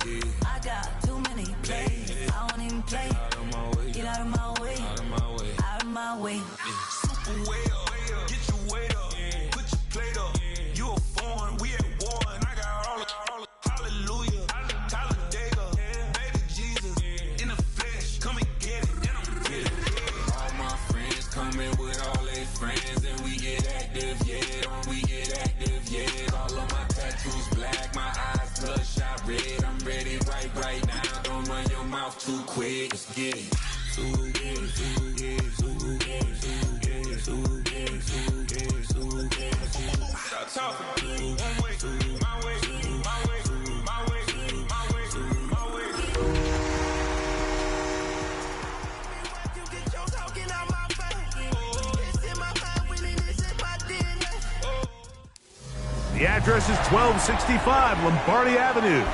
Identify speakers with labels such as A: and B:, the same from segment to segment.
A: I got too many plays. I don't even play. Get out of my way. Out of my way.
B: Super way up. Get your weight up. Put your plate up. You a foreign. We at war. And I got all the hallelujah. Talladega. Baby Jesus. In the flesh. Come and get it. And I'm with it. All my friends coming with all their friends. And we get active, yeah. Don't we get active, yeah. All of my tattoos black. My eyes bloodshot red. I'm ready right now. Don't run your mouth too quick. Let's get it. Stop talking. One way, my way, my way, my way, my way, my way. You get your talking out my face. It's in my mind, winning is in my DNA.
C: The address is 1265 Lombardi Avenue.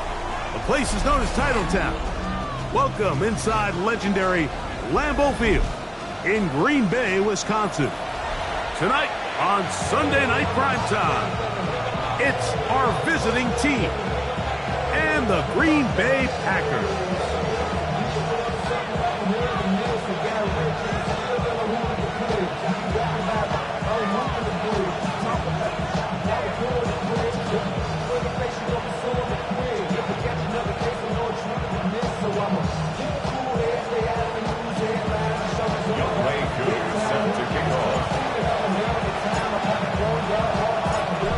C: The place is known as Titletown. Welcome inside legendary Lambeau Field in Green Bay, Wisconsin. Tonight on Sunday Night Primetime, it's our visiting team and the Green Bay Packers.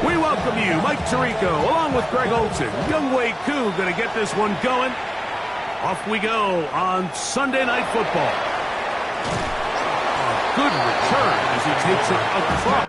C: We welcome you, Mike Tirico, along with Greg Olson. Younghoe Koo going to get this one going. Off we go on Sunday Night Football. A good return as he takes it across.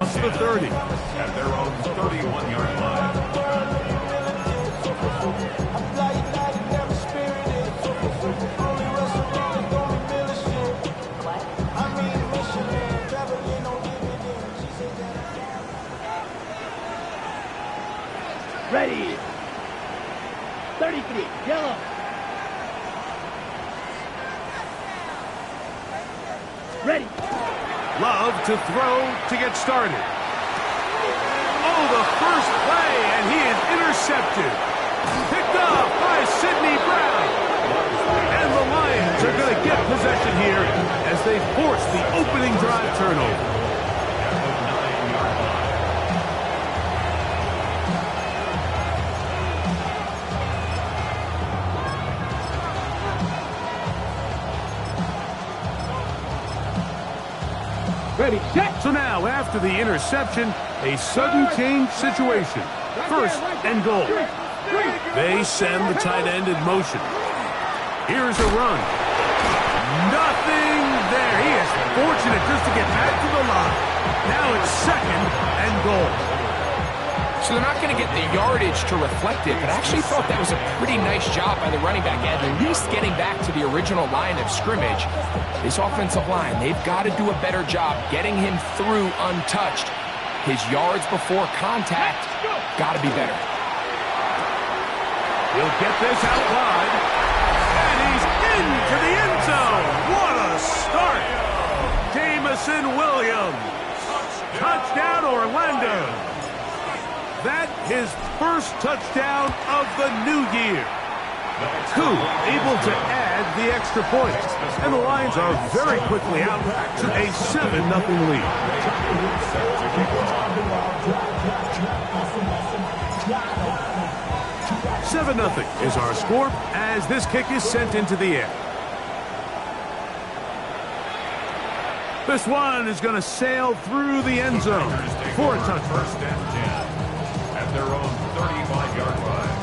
C: To the 30 at their own 31-yard line.
D: Ready. 33, yellow. Ready.
C: Love to throw to get started. Oh, the first play, and he is intercepted. Picked up by Sidney Brown. And the Lions are going to get possession here as they force the opening drive turnover.
D: Ready, set.
C: So now, after the interception, a sudden change situation. First and goal. They send the tight end in motion. Here's a run. Nothing there. He is fortunate just to get back to the line. Now it's second and goal.
E: So they're not going to get the yardage to reflect it, but I actually thought that was a pretty nice job by the running back, at least getting back to the original line of scrimmage. This offensive line, they've got to do a better job getting him through untouched. His yards before contact got to be better.
C: He'll get this out wide, and he's into the end zone. What a start! Jameson Williams. Touchdown, Orlando. That his first touchdown of the new year. Koo able to add the extra points. And the Lions are very quickly out to a 7-0 lead. $7-0 is our score as this kick is sent into the air. This one is going to sail through the end zone for a touchdown.
F: First and 10 at their own 35-yard line.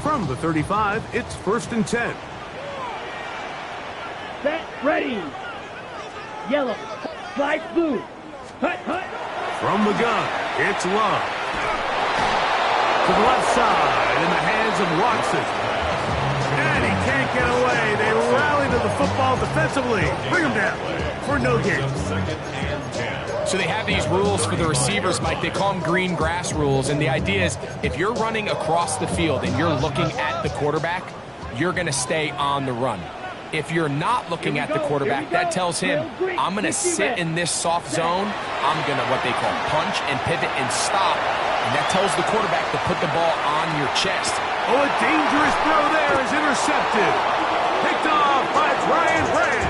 C: From the 35, it's first and 10.
D: Set, ready. Yellow, light blue. Hut, hut.
C: From the gun, it's Love. To the left side, in the hands of Watson. And he can't get away. They rally to the football defensively. Bring him down for no gain.
F: Second and 10.
E: So they have these rules for the receivers, Mike. They call them green grass rules. And the idea is if you're running across the field and you're looking at the quarterback, you're going to stay on the run. If you're not looking at the quarterback, that tells him, I'm going to sit in this soft zone. I'm going to what they call punch and pivot and stop. And that tells the quarterback to put the ball on your chest.
C: Oh, a dangerous throw there is intercepted. Picked off by Brian Branch.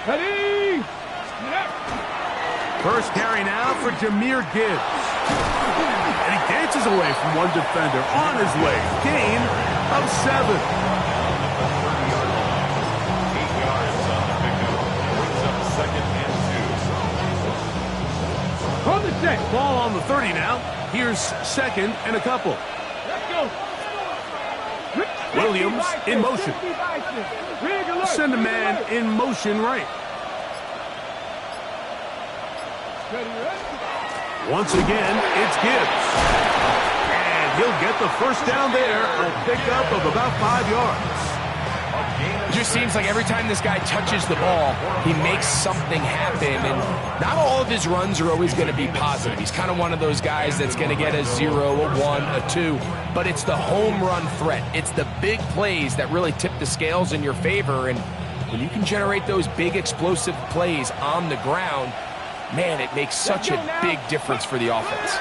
D: Ready.
C: First carry now for Jahmyr Gibbs. And he dances away from one defender on his way. Gain of 7.
F: 8 yards on the pickup. Brings up second and 2.
D: On the set.
C: Ball on the 30 now. Here's second and a couple.
D: Let's go.
C: Williams in motion. Send a man in motion right. Once again, it's Gibbs. And he'll get the first down there, a pickup of about 5 yards.
E: It just seems like every time this guy touches the ball, he makes something happen. And not all of his runs are always going to be positive. He's kind of one of those guys that's going to get a 0, a 1, a 2. But it's the home run threat. It's the big plays that really tip the scales in your favor. And when you can generate those big explosive plays on the ground, man, it makes such a big difference for the offense.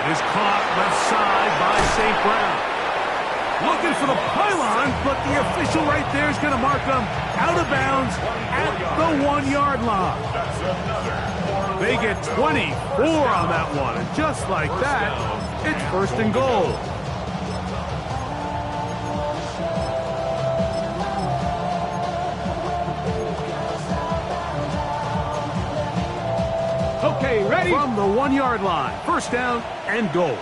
C: It is caught left side by St. Brown. Looking for the pylon, but the official right there is going to mark them out of bounds at the 1-yard line. They get 24 on that one, and just like that, it's first and goal.
D: Okay, ready.
C: From the 1-yard line, first down and goal.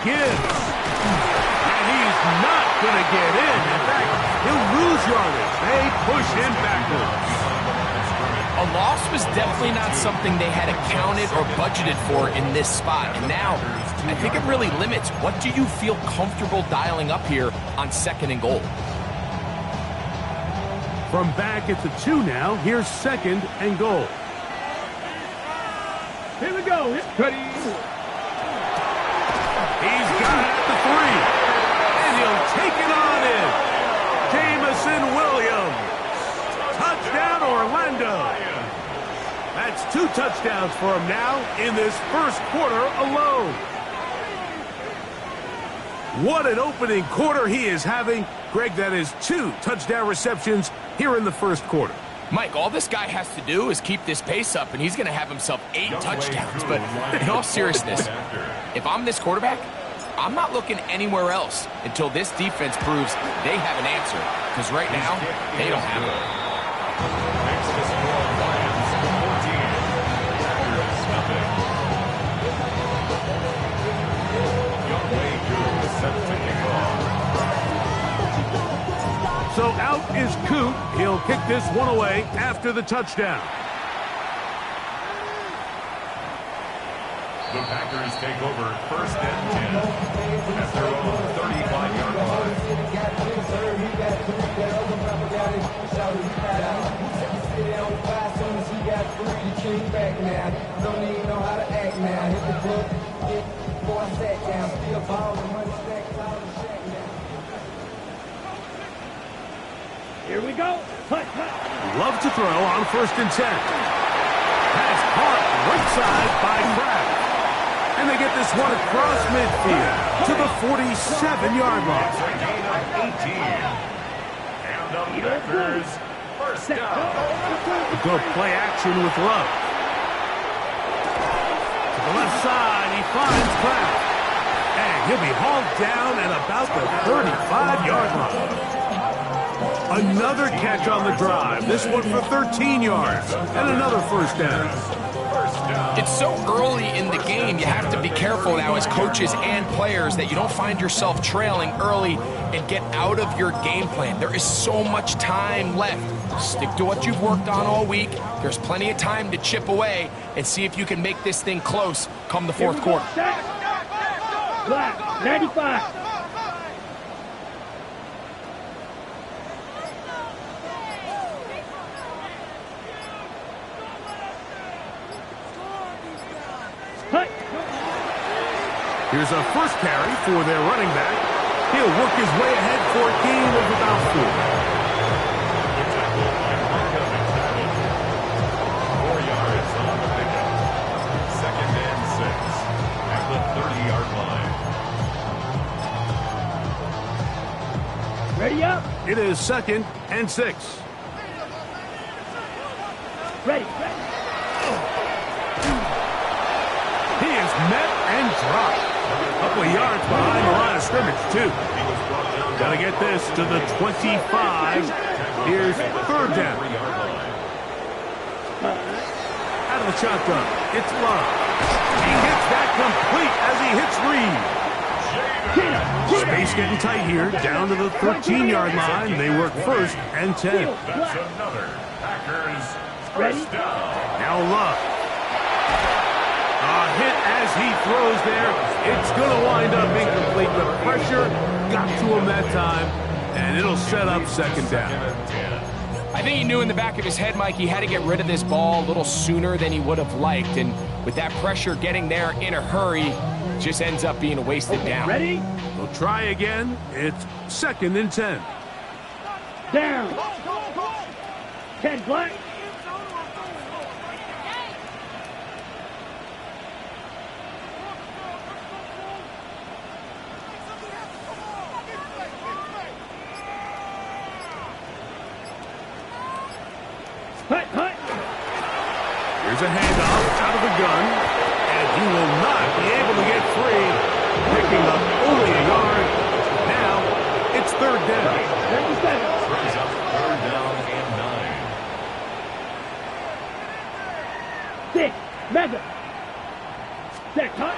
C: Gibbs. And he's not going to get in. In fact, he'll lose yardage. They push him backwards.
E: A loss was definitely not something they had accounted or budgeted for in this spot. And now, I think it really limits what do you feel comfortable dialing up here on second and goal.
C: From back at the 2 now, here's second and goal.
D: Here we go. Ready.
C: He's got it at the 3. And he'll take it on in. Jameson Williams. Touchdown, Orlando. That's 2 touchdowns for him now in this first quarter alone. What an opening quarter he is having. Greg, that is 2 touchdown receptions here in the first quarter.
E: Mike, all this guy has to do is keep this pace up, and he's going to have himself 8 touchdowns. But in all seriousness, if I'm this quarterback, I'm not looking anywhere else until this defense proves they have an answer. Because right now, they don't have it.
F: Makes the score Lions 14. Packers nothing. Young Wei Koo is set to kick off.
C: So out is Coot. He'll kick this one away after the touchdown.
F: The Packers take over 1st and 10 at their own 35-yard line.
D: Here we go. Hut, hut.
C: Love to throw on 1st and 10. Pass caught right side by Kraft. And they get this one across midfield to the 47-yard line.
F: It's a gain of 18. And the Packers first down.
C: Go play action with Love. To the left side, he finds Kraft. And he'll be hauled down at about the 35-yard line. Another catch on the drive. This one for 13 yards. And another first down.
E: It's so early in the game, you have to be careful now as coaches and players that you don't find yourself trailing early and get out of your game plan. There is so much time left. Stick to what you've worked on all week. There's plenty of time to chip away and see if you can make this thing close come the 4th quarter.
D: Black, 95. Hut.
C: Here's a first carry for their running back. He'll work his way ahead for a gain of about 4.
F: The tackle by Micah McFadden. 4 yards on the pickup. 2nd and 6 at the 30-yard line.
D: Ready up.
C: It is 2nd and 6.
D: Ready.
C: He is met and dropped. A couple of yards behind the line of scrimmage, too. Got to get this to the 25. Here's 3rd down. Out of the shotgun, it's Love. He hits that complete as he hits Reed. Space getting tight here, down to the 13-yard line. They work 1st and 10.
F: That's another Packers first down.
C: Now Love. A hit as he throws there. It's going to wind up incomplete. The pressure got to him that time, and it'll set up 2nd down.
E: I think he knew in the back of his head, Mike, he had to get rid of this ball a little sooner than he would have liked. And with that pressure getting there in a hurry, just ends up being a wasted down.
D: Ready?
C: They'll try again. It's 2nd and 10.
D: Down. 10 Black. Hut, hut.
C: Here's a handoff out of the gun, and he will not be able to get free, picking up only a yard. Now it's 3rd down.
D: 37.
F: Brings up 3rd down and 9.
D: 6. Mega. 6. Hut.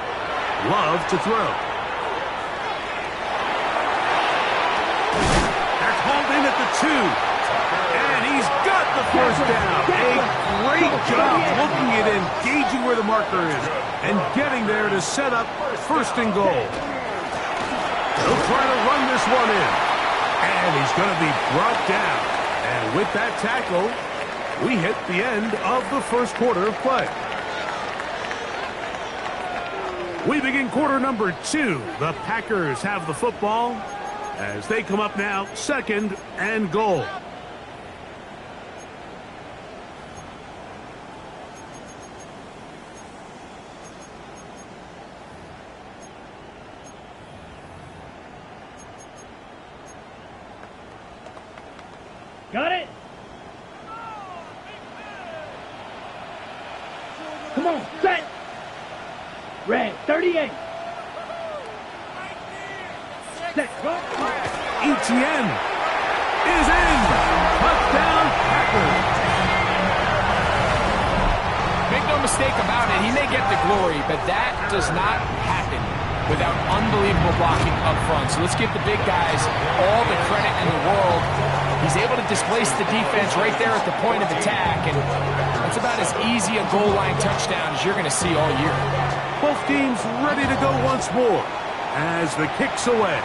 C: Love to throw. That's hauled in at the 2. And he's got the first down. A great job looking at engaging where the marker is and getting there to set up 1st and goal. He'll try to run this one in. And he's going to be brought down. And with that tackle, we hit the end of the 1st quarter of play. We begin quarter number 2. The Packers have the football as they come up now, 2nd and goal.
D: Got it? Come on, set. Red, 38. Set, go.
C: Etienne is in. Touchdown, Packers.
E: Make no mistake about it, he may get the glory, but that does not happen without unbelievable blocking up front. So let's give the big guys all the credit in the world. He's able to displace the defense right there at the point of attack, and that's about as easy a goal line touchdown as you're going to see all year.
C: Both teams ready to go once more as the kick's away.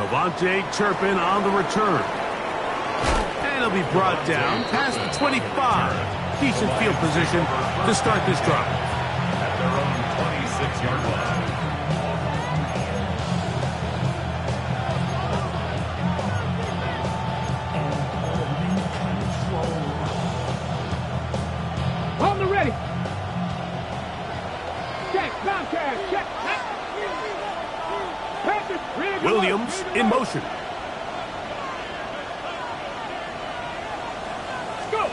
C: Devontae Turpin on the return. And he'll be brought down past the 25. Decent field position to start this drive.
F: At their own 26-yard line.
D: On the ready. Check, broadcast, check.
C: Williams in motion.
D: Go.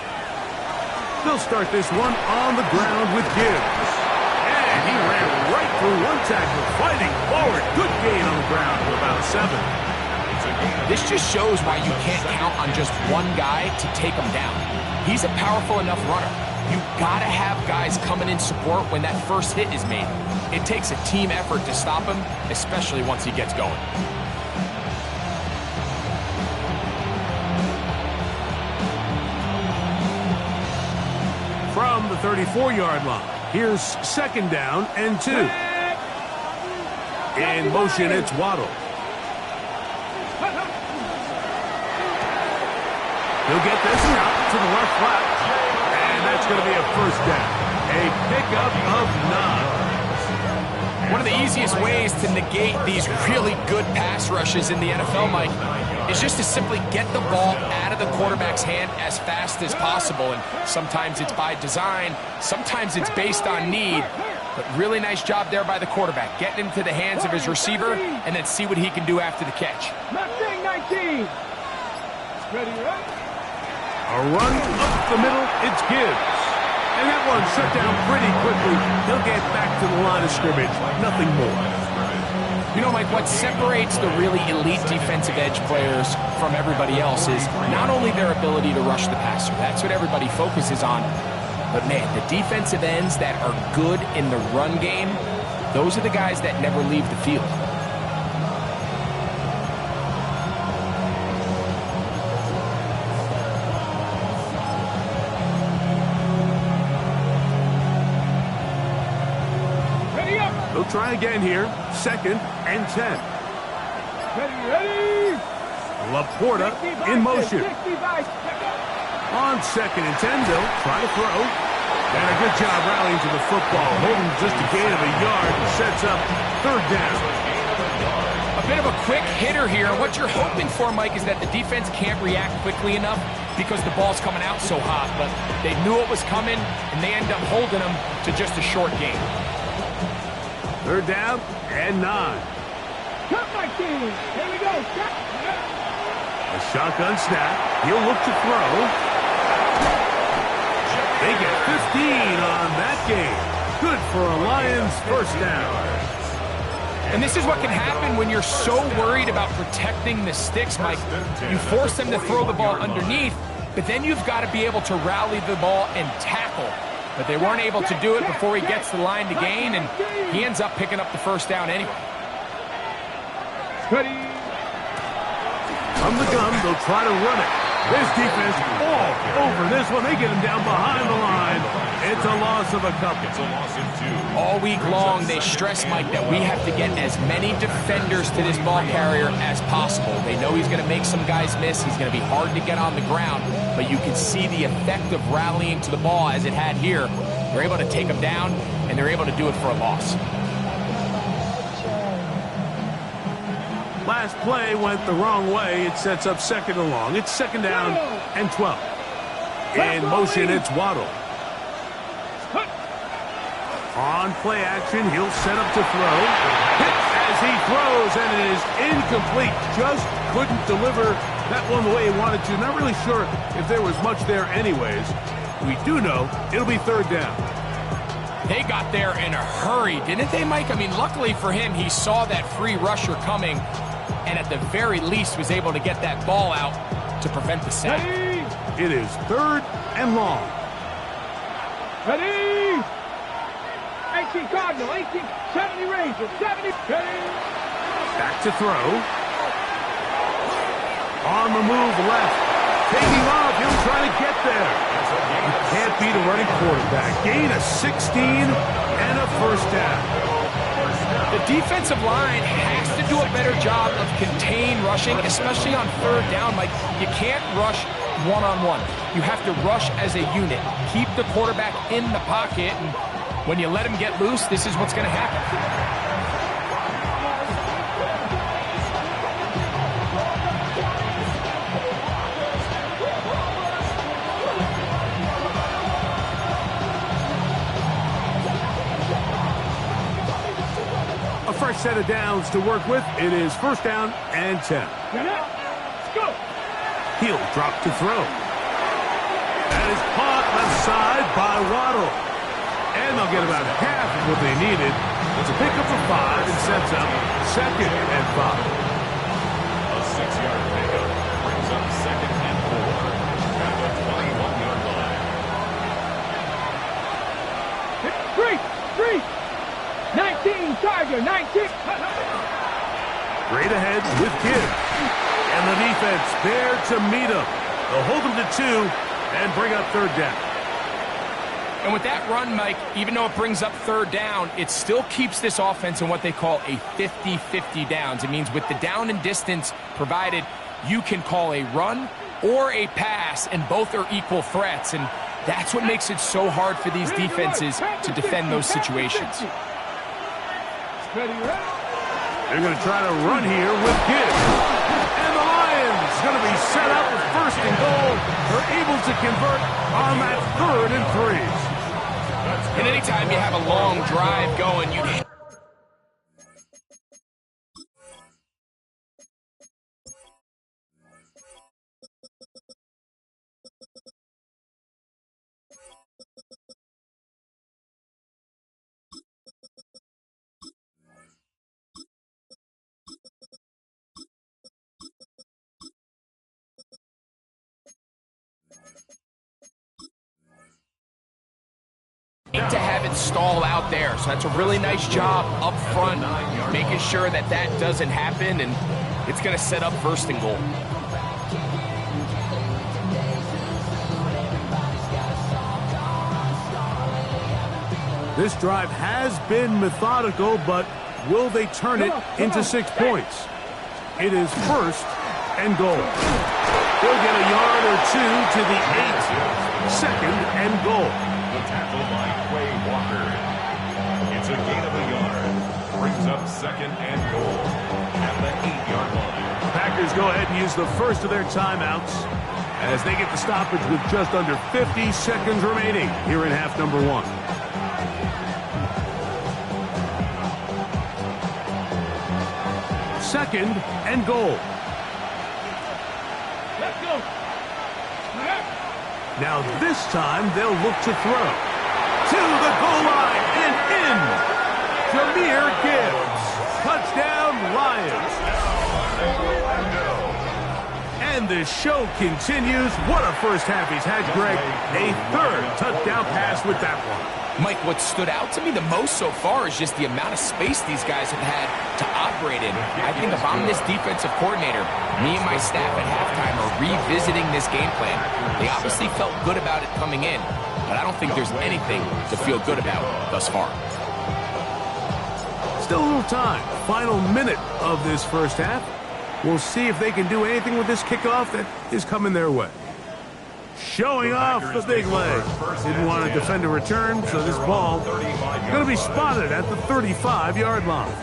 C: They'll start this one on the ground with Gibbs. And he ran right through one tackle, fighting forward. Good gain on the ground for about 7.
E: This just shows why you can't count on just one guy to take him down. He's a powerful enough runner. You gotta have guys coming in support when that first hit is made. It takes a team effort to stop him, especially once he gets going.
C: From the 34-yard line, here's 2nd down and 2. In motion, it's Waddle. He'll get this out to the left flat. And that's going to be a first down. A pickup of 9.
E: One of the easiest ways to negate these really good pass rushes in the NFL, Mike, is just to simply get the ball out of the quarterback's hand as fast as possible. And sometimes it's by design, sometimes it's based on need. But really nice job there by the quarterback, getting into the hands of his receiver and then see what he can do after the catch.
D: Mustang 19. Ready, right?
C: A run up the middle, it's Gibbs. And that one shut down pretty quickly. He'll get back to the line of scrimmage. Nothing more.
E: You know, Mike, what separates the really elite defensive edge players from everybody else is not only their ability to rush the passer. That's what everybody focuses on. But, man, the defensive ends that are good in the run game, those are the guys that never leave the field.
C: They'll try again here. 2nd and 10.
D: Ready.
C: Laporta in motion.
D: 65.
C: On 2nd and 10, they'll try to throw. And a good job rallying to the football. Holding just a gain of a yard and sets up 3rd down.
E: A bit of a quick hitter here. What you're hoping for, Mike, is that the defense can't react quickly enough because the ball's coming out so hot. But they knew it was coming, and they end up holding them to just a short gain.
C: 3rd down and 9.
D: Cut my team. Here we go.
C: A shotgun snap. He'll look to throw. They get 15 on that game. Good for a Lions first down.
E: And this is what can happen when you're so worried about protecting the sticks, Mike. You force them to throw the ball underneath, but then you've got to be able to rally the ball and tackle. But they weren't able to do it before he gets the line to gain, and he ends up picking up the first down anyway.
D: Ready.
C: From the gun, they'll try to run it. This defense all over this one. They get him down behind the line. It's a loss of a couple.
F: It's a loss of 2.
E: All week long, they stress, Mike, that we have to get as many defenders to this ball carrier as possible. They know he's going to make some guys miss. He's going to be hard to get on the ground, but you can see the effect of rallying to the ball as it had here. They're able to take him down, and they're able to do it for a loss.
C: Last play went the wrong way. It sets up second and long. It's second down and 12. In motion, it's Waddle. On play action, he'll set up to throw. Hit as he throws, and it is incomplete. Just couldn't deliver that one the way he wanted to. Not really sure if there was much there anyways. We do know it'll be third down.
E: They got there in a hurry, didn't they, Mike? I mean, luckily for him, he saw that free rusher coming, and at the very least was able to get that ball out to prevent the sack.
C: It is third and long.
D: Ready? 18 Cardinal, 18, 70 Ranger, 70. Ready?
C: Back to throw. On the move left. Taking off. He'll try to get there. You can't beat a running quarterback. Gain of 16 and a first down.
E: The defensive line has to do a better job of contained rushing, especially on third down. Like, you can't rush one-on-one. You have to rush as a unit. Keep the quarterback in the pocket, and when you let him get loose, this is what's going to happen.
C: A fresh set of downs to work with. It is first down and 10.
D: Let's go.
C: He'll drop to throw. That is caught left side by Waddle. And they'll get about half of what they needed. It's a pickup of 5 and sets up second and 5.
F: A 6-yard pickup brings up second and 4 at the 21-yard line.
D: 3. 19, Tiger, 19.
C: Straight ahead with Gibbs. And the defense there to meet him. They'll hold him to 2 and bring up third down.
E: And with that run, Mike, even though it brings up third down, it still keeps this offense in what they call a 50-50 downs. It means with the down and distance provided, you can call a run or a pass, and both are equal threats. And that's what makes it so hard for these defenses to defend those situations.
D: Ready, ready.
C: They're going to try to run here with Gibbs. And the Lions going to be set up with first and goal. They're able to convert on that 3rd and 3.
E: And anytime you have a long drive going, you to have it stall out there. So that's a really nice job up front, making sure that that doesn't happen, and it's going to set up first and goal.
C: This drive has been methodical, but will they turn it into 6 points? It is first and goal. They'll get a yard or 2 to the 8. Second and goal.
F: The tackle by Quay Walker. It's a gain of a yard. Brings up second and goal at the 8-yard line.
C: Packers go ahead and use the first of their timeouts as they get the stoppage with just under 50 seconds remaining here in half number 1. Second and goal.
D: Let's go.
C: Now this time they'll look to throw. To the goal line and in. Jahmyr Gibbs. Touchdown Lions. And the show continues. What a first half he's had, Greg. A 3rd touchdown pass with that one.
E: Mike, what stood out to me the most so far is just the amount of space these guys have had to operate in. I think if I'm this defensive coordinator, me and my staff at halftime are revisiting this game plan. They obviously felt good about it coming in, but I don't think there's anything to feel good about thus far.
C: Still a little time. Final minute of this first half. We'll see if they can do anything with this kickoff that is coming their way. Showing off the big leg. Didn't want to defend a return, so this ball going to be spotted at the 35-yard line.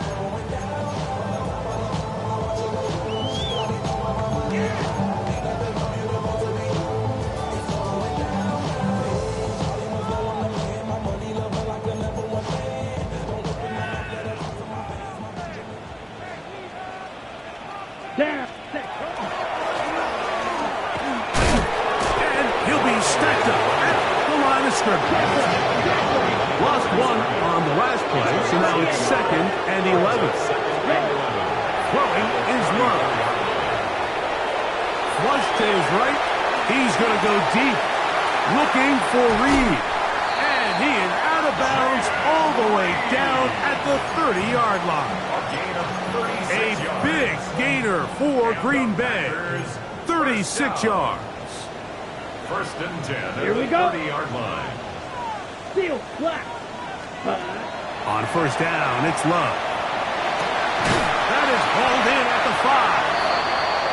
C: And he'll be stacked up at the line of scrimmage. Lost one on the last play, so now it's 2nd and 11. Throwing is Love. Flush to his right. He's going to go deep. Looking for Reed. And he is out of bounds all the way down at the 30-yard line. A big gainer for Green Bay. 36 yards.
F: 1st and 10
D: Here we
F: at
D: go.
F: the 30-yard line.
D: Steal, flat.
C: On 1st down, it's Love. That is hauled in at the 5.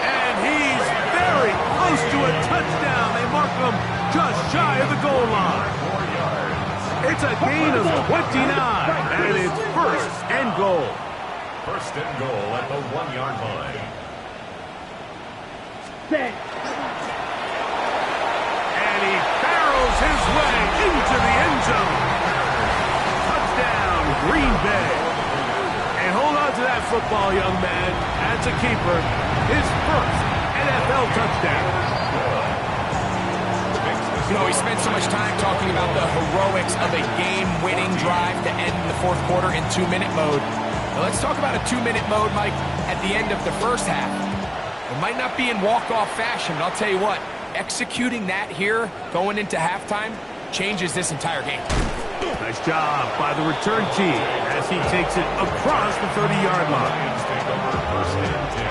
C: And he's very close to a touchdown. They mark him just shy of the goal line.
F: 4 yards.
C: It's a gain of 29, and it's 1st and goal.
F: 1st and goal at the 1-yard line.
D: Set.
C: And he barrels his way into the end zone. Touchdown, Green Bay. And hold on to that football, young man. That's a keeper. His 1st NFL touchdown.
E: You know, we spent so much time talking about the heroics of a game-winning drive to end the 4th quarter in 2-minute mode. Now let's talk about a 2-minute mode, Mike, at the end of the 1st half. It might not be in walk-off fashion, but I'll tell you what, executing that here, going into halftime, changes this entire game.
C: Nice job by the return team as he takes it across the 30-yard line.
F: Lions take over 1st and 10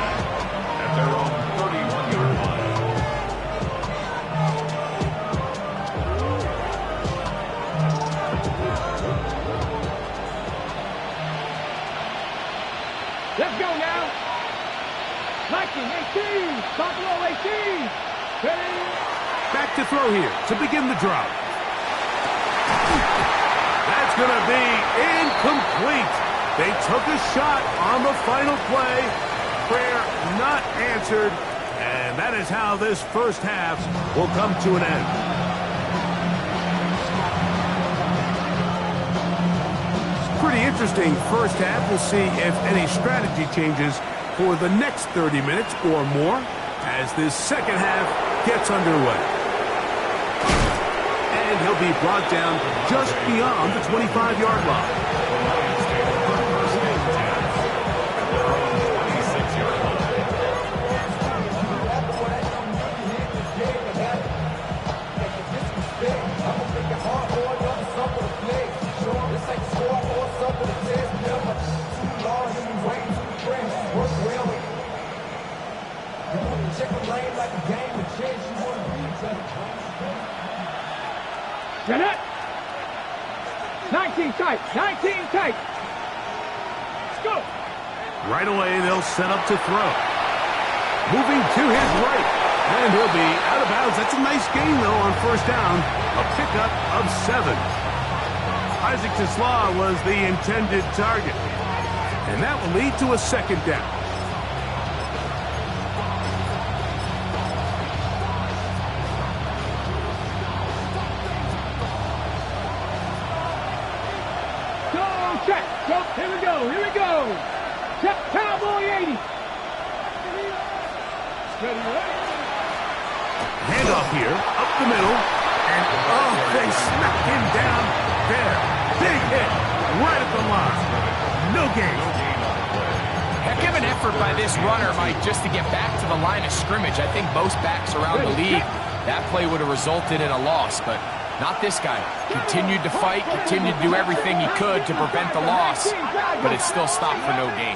F: at their own 31-yard line.
D: Let's go now. 19, 18. Buffalo 18. Ready?
C: Back to throw here to begin the drive. That's going to be incomplete. They took a shot on the final play. Prayer not answered. And that is how this 1st half will come to an end. Pretty interesting 1st half. We'll see if any strategy changes for the next 30 minutes or more as this 2nd half gets underway. And he'll be brought down just beyond the 25-yard line.
F: The Lions take over 1st and 10 at their own 26-yard line.
D: Get it. 19 tight. 19 tight. Let's go.
C: Right away, they'll set up to throw. Moving to his right. And he'll be out of bounds. That's a nice gain, though, on 1st down. A pickup of 7. Isaac TeSlaa was the intended target. And that will lead to a 2nd down.
D: Go, check. Go. Here we go. Here we go. Check. Cowboy 80. Ready, ready.
C: Handoff here, up the middle, and oh, they smacked him down there. Big hit, right at the line. No gain.
E: Heck of an effort by this runner, Mike, just to get back to the line of scrimmage. I think most backs around the league, that play would have resulted in a loss, but not this guy. Continued to fight, continued to do everything he could to prevent the loss, but it still stopped for no gain.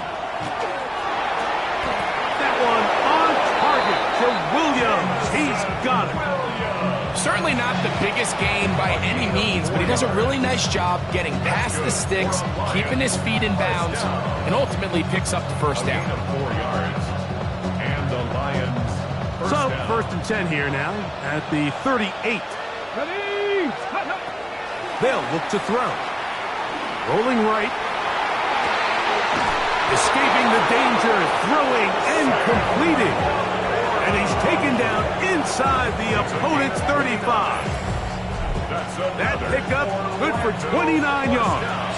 C: That one on target to Williams. He's got it.
E: Certainly not the biggest gain by any means, but he does a really nice job getting past the sticks, keeping his feet in bounds, and ultimately picks up the 1st down.
F: Gain of 4 yards. And the Lions
C: So, first and 10 here now at the 38.
D: Ready? Hut, hut.
C: They'll look to throw. Rolling right. Escaping the danger, throwing and completing. And he's taken down inside the opponent's 35. That pickup good for 29 yards.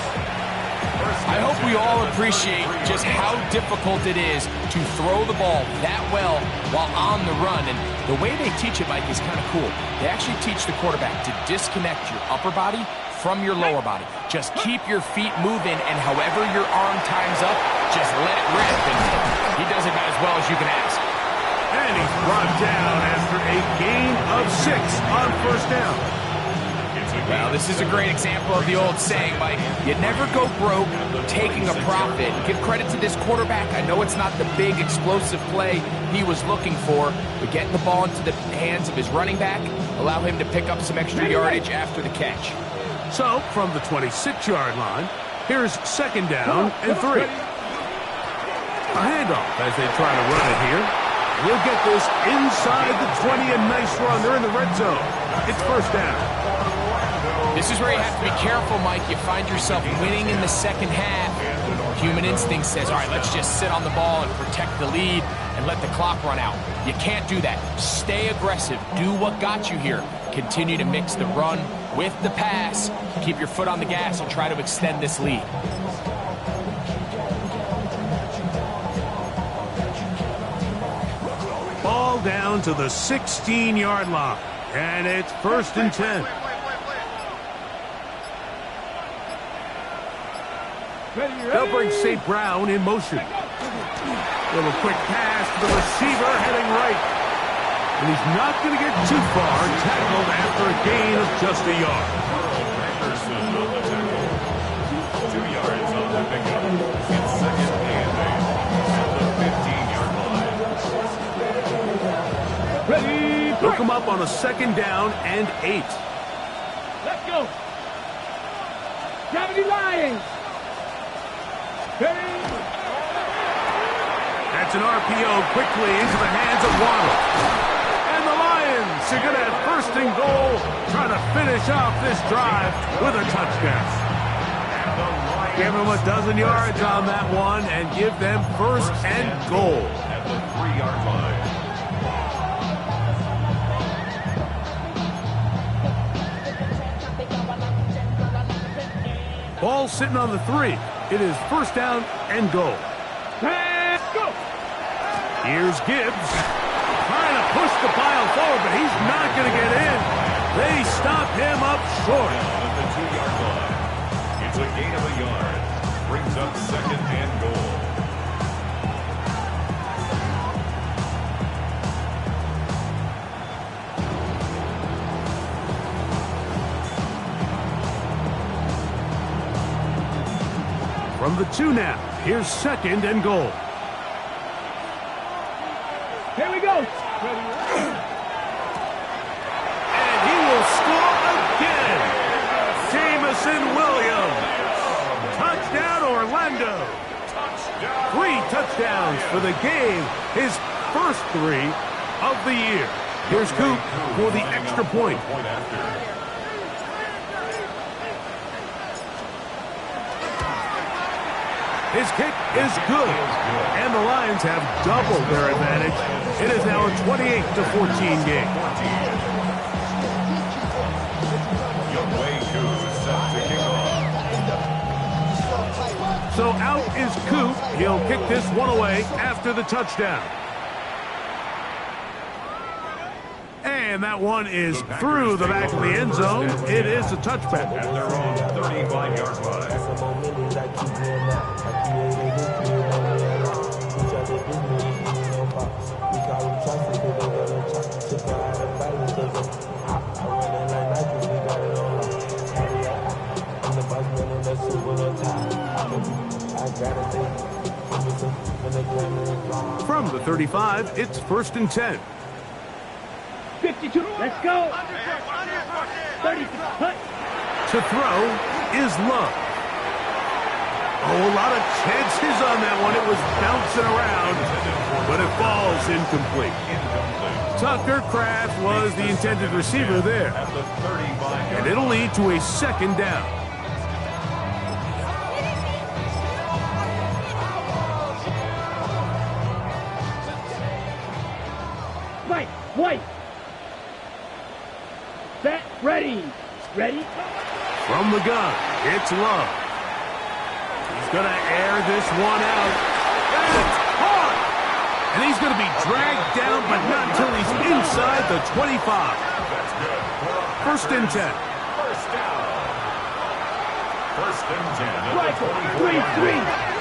E: I hope we all appreciate just how difficult it is to throw the ball that well while on the run. And the way they teach it, Mike, is kind of cool. They actually teach the quarterback to disconnect your upper body from your lower body. Just keep your feet moving, and however your arm times up, just let it rip. And he does it about as well as you can ask.
C: And he's brought down after a gain of 6 on first down.
E: Well, this is a great example of the old saying, Mike. You never go broke taking a profit. Give credit to this quarterback. I know it's not the big explosive play he was looking for, but getting the ball into the hands of his running back, allow him to pick up some extra yardage after the catch.
C: So, from the 26-yard line, here's second down and 3. A handoff as they try to run it here. We'll get this inside the 20, a nice run. They're in the red zone. It's first down.
E: This is where you have to be careful, Mike. You find yourself winning in the second half. Human instinct says, all right, let's just sit on the ball and protect the lead and let the clock run out. You can't do that. Stay aggressive. Do what got you here. Continue to mix the run with the pass. Keep your foot on the gas and try to extend this lead.
C: Ball down to the 16-yard line. And it's first and 10. They'll bring St. Brown in motion. Little quick pass to the receiver heading right. And he's not going to get too far, tackled after a gain of just a yard.
F: Anderson on the tackle. 2 yards on the pickup. It's second and 8 at the 15-yard line.
D: Ready?
C: Look him up on a second down and 8.
D: Let's go. Gravity Lions. Ready?
C: That's an RPO quickly into the hands of Waddle. And the Lions are going to have first and goal, trying to finish off this drive with a touchdown. Give them a dozen yards on that one and give them first and goal.
F: At the 3-yard line.
C: Ball sitting on the 3. It is first down and goal.
D: Let's go.
C: Here's Gibbs trying to push the pile forward, but he's not going to get in. They stop him up short.
F: At the 2-yard line. It's a gain of a yard. Brings up second and goal.
C: From the 2 now, here's second and goal.
D: Here we go.
C: And he will score again. Jamison Williams. Touchdown, Orlando. 3 touchdowns for the game. His first 3 of the year. Here's Coop for the extra point.
F: Point after.
C: His kick is good, and the Lions have doubled their advantage. It is now a 28-14 game.
F: Younghoe Koo set to kick off.
C: So out is Coop. He'll kick this one away after the touchdown. And that one is through the back of the end zone. It is a touchback.
F: At their own 35-yard line.
C: From the 35, it's first and 10.
D: 52. Let's go. 30. Hut.
C: To throw is Love. Oh, a lot of chances on that one. It was bouncing around, but it falls incomplete. Tucker Kraft was the intended receiver there.
F: At the 35-yard
C: And it'll lead to a second down.
D: White. Set. Ready. Ready.
C: From the gun, it's Love. He's going to air this one out. And it's hard! And he's going to be dragged down, but not until he's inside the 25.
F: That's good.
C: First and 10.
F: First down. First and 10. At the
D: Rifle.
F: 24-yard
D: 3-3.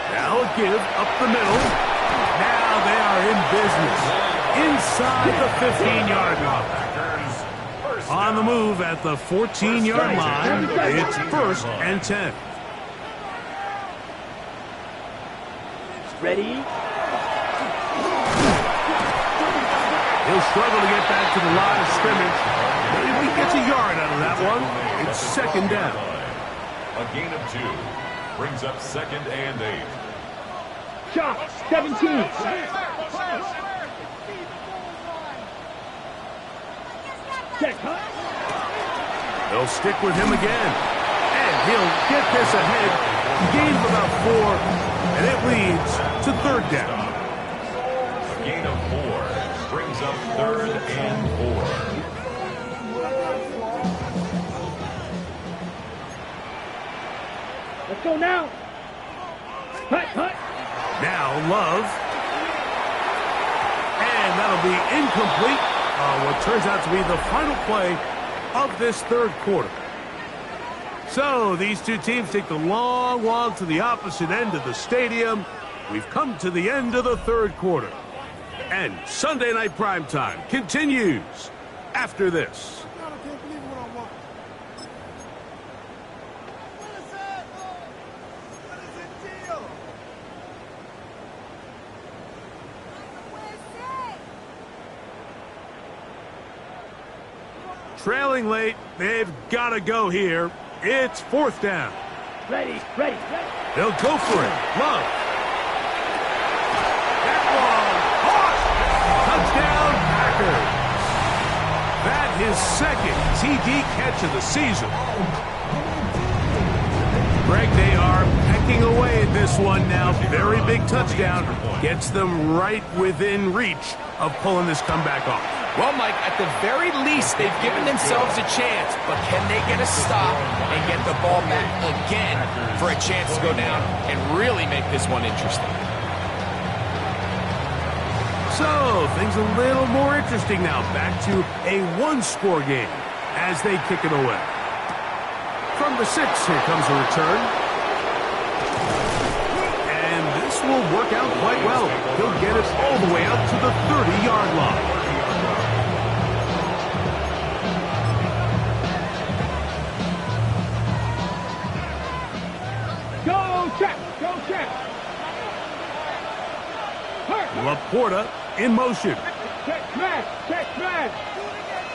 C: Now a give up the middle. Now they are in business. Inside the 15-yard line.
F: First
C: On the move at the 14-yard line, it's first and 10.
D: Ready.
C: He'll struggle to get back to the line of scrimmage. Maybe he gets a yard out of that one. It's second down.
F: A gain of 2 brings up second and 8.
D: Shot. 17. Check.
C: They'll stick with him again. And he'll get this ahead. Gain of about 4. And it leads to third down.
F: A gain of 4 brings up third and 4.
D: Let's go now. Hut.
C: Now Love. And that'll be incomplete on what turns out to be the final play of this third quarter. So these two teams take the long walk to the opposite end of the stadium. We've come to the end of the third quarter. And Sunday Night Primetime continues after this. Trailing late, they've got to go here. It's fourth down.
D: Ready.
C: They'll go for it. Love. That one. Touchdown, Packers. That his second TD catch of the season. Greg, they are pecking away at this one now. Very big touchdown. Gets them right within reach of pulling this comeback off.
E: Well, Mike, at the very least, they've given themselves a chance, but can they get a stop and get the ball back again for a chance to go down and really make this one interesting?
C: So, things a little more interesting now. Back to a one-score game as they kick it away. From the 6, here comes a return. And this will work out quite well. He'll get it all the way out to the 30-yard line.
D: Go check.
C: Laporta in motion.
D: Check smash.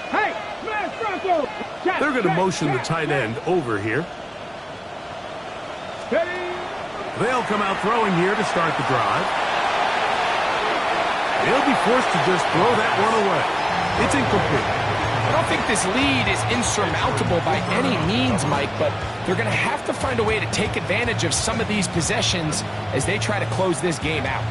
D: Hey, smash Bronco.
C: They're going to motion the tight end over here.
D: Ready.
C: They'll come out throwing here to start the drive. They'll be forced to just throw that one away. It's incomplete.
E: I don't think this lead is insurmountable by any means, Mike, but they're going to have to find a way to take advantage of some of these possessions as they try to close this game out.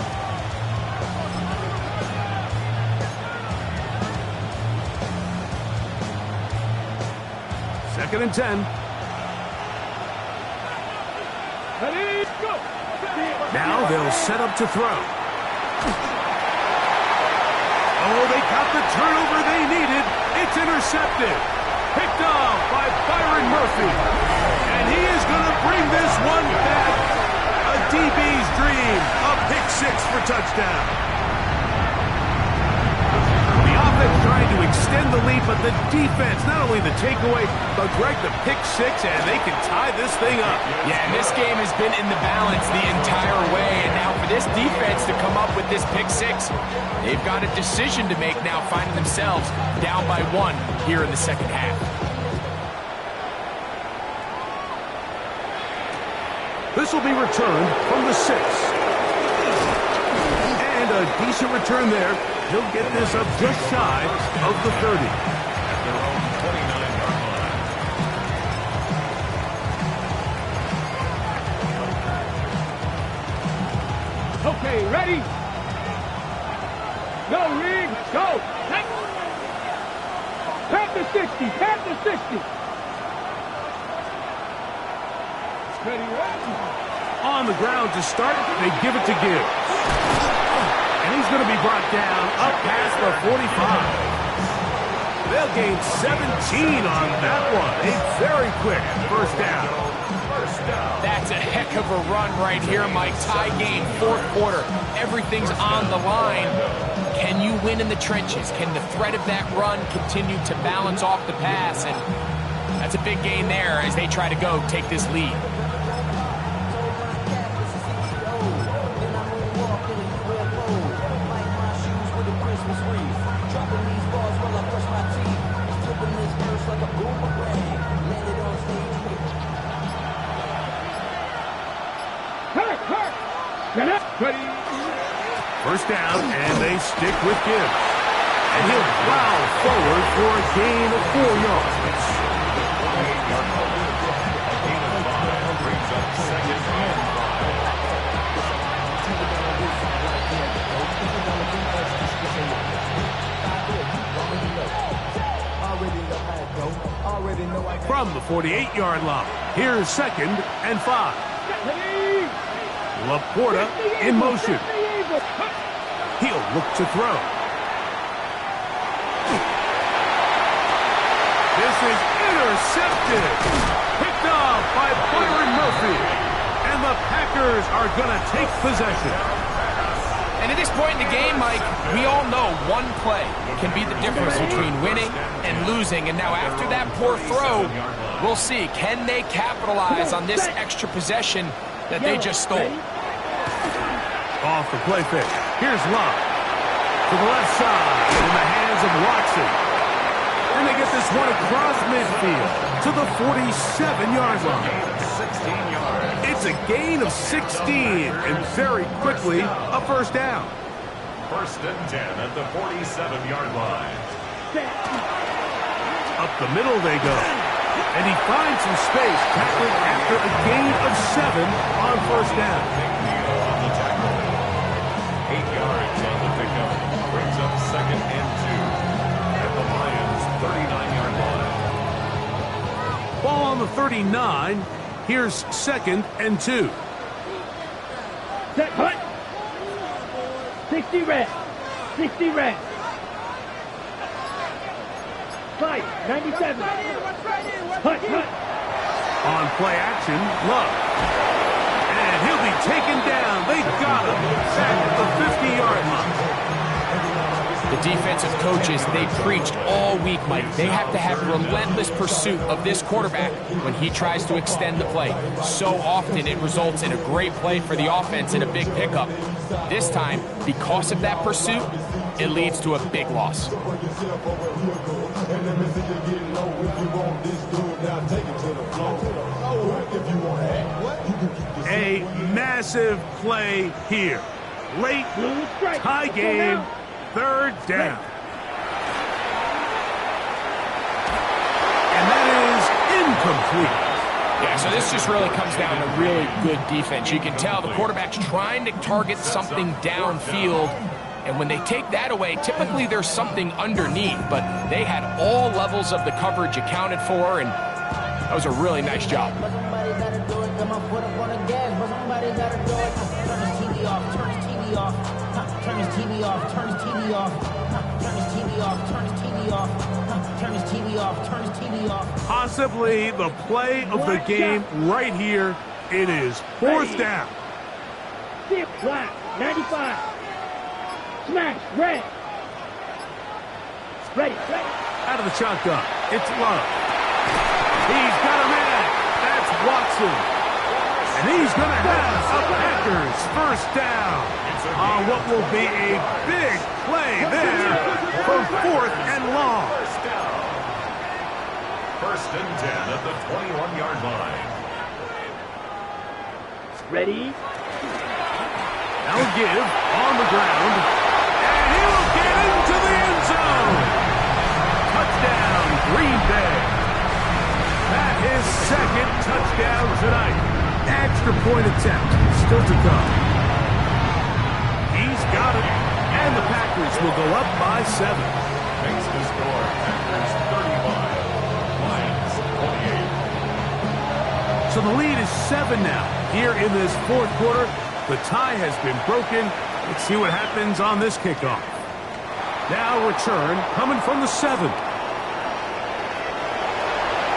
C: Second and 10.
D: Ready, go.
C: Now they'll set up to throw. Oh, they got the turnover they needed. It's intercepted. Picked off by Byron Murphy. And he is going to bring this one back. A DB's dream. A pick 6 for touchdown. The offense trying to extend the lead, but the defense, not only the takeaway, but Greg, the pick 6, and they can tie this thing up.
E: Yeah, and this game has been in the balance the entire way, and now for this defense to come up with this pick 6, they've got a decision to make now, finding themselves down by 1 here in the second half.
C: The This will be returned from the 6. And a decent return there. He'll get this up just shy of the 30.
F: At their own 29-yard line.
D: Okay, ready? Go, Reed, go! Panther 60, Panther 60! Ready, ready?
C: On the ground to start, they give it to Gibbs. And he's going to be brought down up past the 45. They'll gain 17 on that one. A very quick first down.
E: That's a heck of a run right here, Mike. Tie game, fourth quarter. Everything's on the line. Can you win in the trenches? Can the threat of that run continue to balance off the pass? And that's a big gain there as they try to go take this lead.
C: First down, and they stick with Gibbs. And he'll plow forward for a gain of 4 yards.
F: 28-yard line. A gain of 5 brings up second and
C: 5. From the 48-yard line, here's second and 5. Laporta in motion. He'll look to throw. This is intercepted. Picked off by Byron Murphy. And the Packers are going to take possession.
E: And at this point in the game, Mike, we all know one play can be the difference between winning and losing. And now after that poor throw, we'll see. Can they capitalize on this extra possession that they just stole?
C: Off the play fake. Here's Love. To the left side in the hands of Watson. And they get this one across midfield to the 47-yard line.
F: 16 yards.
C: It's a gain of 16 and very quickly a first down.
F: First and 10 at the 47-yard line.
C: Up the middle they go. And he finds some space tackling after a gain of 7 on first down.
F: On the tackle. 8 yards on the pickup. Brings up second and 2 at the Lions' 39-yard line.
C: Ball on the 39. Here's second and 2.
D: Set, hut. 60 red. 60 red. Fight, 97. Hut, hut.
C: On play action, Love. And he'll be taken down. They got him back at the 50-yard line.
E: The defensive coaches, they preached all week, Mike. They have to have relentless pursuit of this quarterback when he tries to extend the play. So often it results in a great play for the offense and a big pickup. This time, because of that pursuit, it leads to a big loss.
C: A massive play here. Late tie game, third down. And that is incomplete.
E: Yeah, so this just really comes down to really good defense. You can tell the quarterback's trying to target something downfield, and when they take that away, typically there's something underneath, but they had all levels of the coverage accounted for, and that was a really nice job.
G: Turn his TV off, turn his TV off, turn his TV off, turn his TV off, turn his TV off, turn his TV off.
C: Possibly the play of the game right here. It is fourth down.
D: Zip, black, 95. Smash, red. Ready, ready.
C: Out of the shotgun, it's Love. He's got a man. That's Watson. And he's going to have a Packers first down on what will be a big play there for fourth and long.
F: First down. First and 10 at the 21-yard line.
D: Ready?
C: Now a give on the ground. And he will get into the end zone. Touchdown, Green Bay. That is second touchdown tonight. Extra point attempt still to come. He's got it. And the Packers will go up by 7.
F: Makes the score Packers 35, Lions 28.
C: So the lead is 7 now. Here in this fourth quarter, the tie has been broken. Let's see what happens on this kickoff. Now return coming from the 7.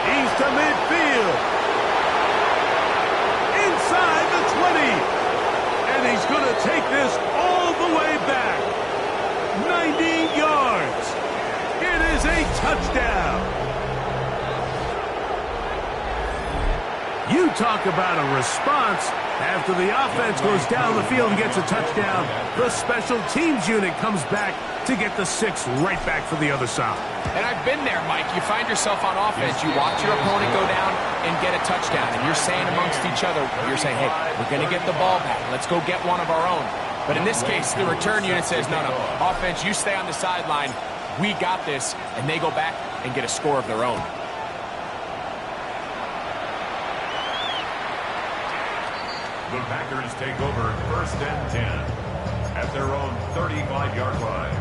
C: He's to midfield. Inside the 20. And he's going to take this all the way back. 90 yards. It is a touchdown. You talk about a response. After the offense goes down the field and gets a touchdown, the special teams unit comes back to get the 6 right back for the other side.
E: And I've been there, Mike. You find yourself on offense. You watch your opponent go down and get a touchdown. And you're saying amongst each other, you're saying, hey, we're going to get the ball back. Let's go get one of our own. But in this case, the return unit says, no, offense, you stay on the sideline. We got this. And they go back and get a score of their own.
F: The Packers take over 1st and 10 at their own 35-yard line.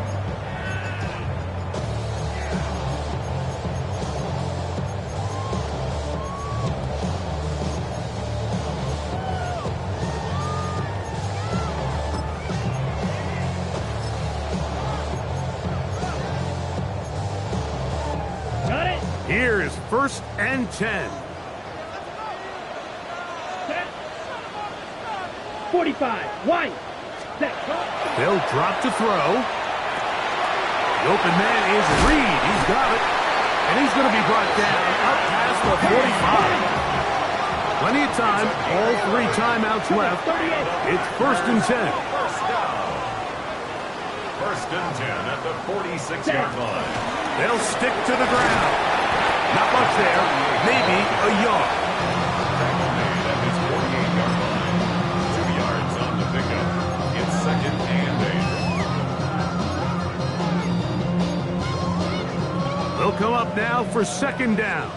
D: Got it.
C: Here is 1st and 10.
D: 45. White. Set.
C: They'll drop to throw. The open man is Reed. He's got it. And he's going to be brought down up past the 45. Plenty of time. All 3 timeouts left. It's 1st and 10.
F: First down. 1st and 10 at the 46-yard line.
C: They'll stick to the ground. Not much there. Maybe a yard.
F: Tackle made at his 48-yard line. 2 yards on the pickup. It's 2nd and 8.
C: They'll come up now for 2nd down.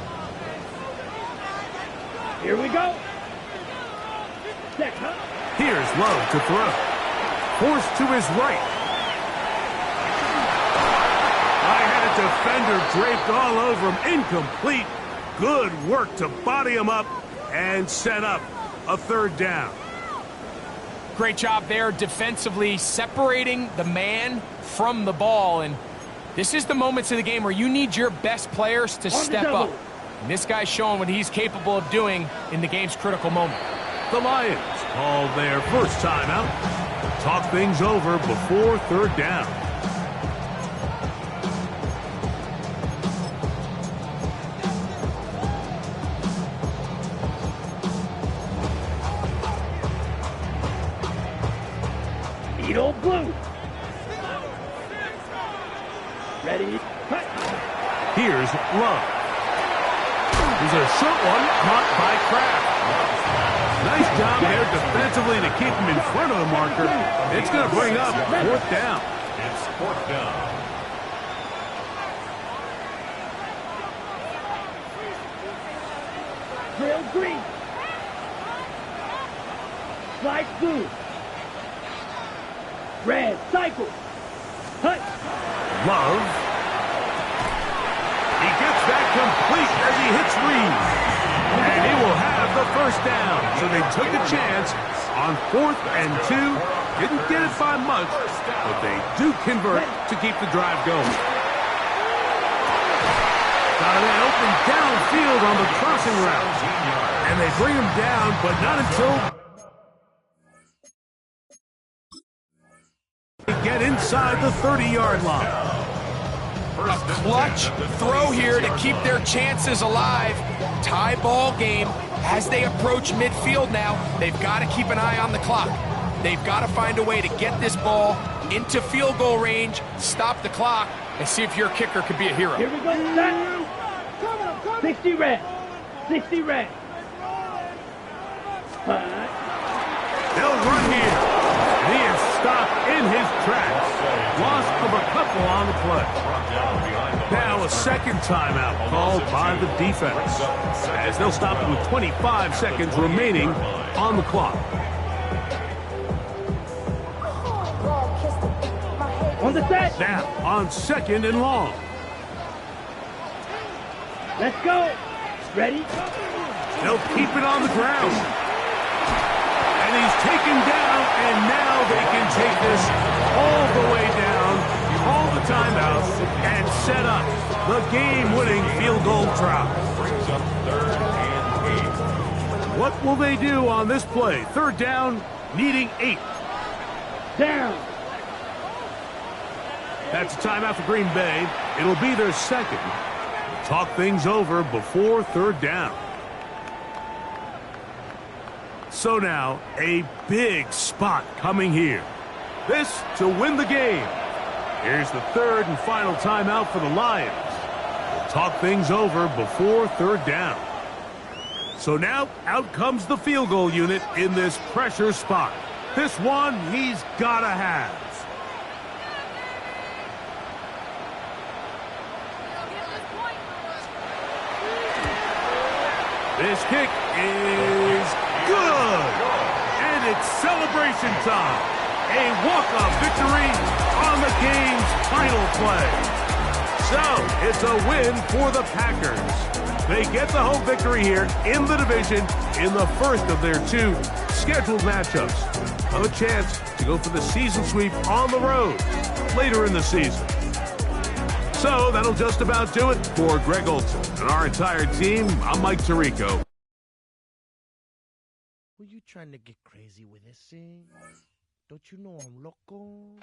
D: Here we go. Set.
C: Here's Love to throw. Forced to his right. I had a defender draped all over him. Incomplete. Good work to body him up and set up a 3rd down.
E: Great job there defensively, separating the man from the ball. And this is the moments of the game where you need your best players to step up. And this guy's showing what he's capable of doing in the game's critical moment.
C: The Lions call their first timeout. Talk things over before 3rd down.
D: Edo Blue. Ready? Cut.
C: Here's Love. Here's a short one caught by Kraft. Nice job there defensively to keep him in front of the marker. It's going to bring up 4th down.
F: It's 4th down.
D: Trail green. Slide blue. Red. Cycle. Cut.
C: Love. He gets that complete as he hits Reed. And he will have the 1st down. So they took a chance on 4th and 2. Didn't get it by much, but they do convert to keep the drive going. Got a man open downfield on the crossing route. And they bring him down, but not until they get inside the 30-yard line.
E: A clutch throw here to keep their chances alive. Tie ball game as they approach midfield now. They've got to keep an eye on the clock. They've got to find a way to get this ball into field goal range, stop the clock, and see if your kicker could be a hero.
D: Here we go. Set. 60 red. 60 red. Cut.
C: They'll run here. He is stopped in his tracks. Loss of a couple on the play. Now a second timeout called by the defense, as they'll stop it with 25 seconds remaining on the clock.
D: On the set.
C: Now on second and long.
D: Let's go. Ready?
C: They'll keep it on the ground. And he's taken down, and now they can take this all the way down, call the timeout, and set up the game-winning field goal try.
F: Brings up 3rd and 8.
C: What will they do on this play? Third down, needing 8.
D: Down.
C: That's a timeout for Green Bay. It'll be their second. Talk things over before third down. So now, a big spot coming here. This to win the game. Here's the third and final timeout for the Lions. We'll talk things over before third down. So now, out comes the field goal unit in this pressure spot. This one he's got to have. This kick is good. And it's celebration time. A walk-off victory on the game's final play. So, it's a win for the Packers. They get the home victory here in the division in the first of their 2 scheduled matchups. A chance to go for the season sweep on the road later in the season. So that'll just about do it for Greg Olson and our entire team. I'm Mike Tirico.
H: Were you trying to get crazy with this thing? Don't you know I'm loco?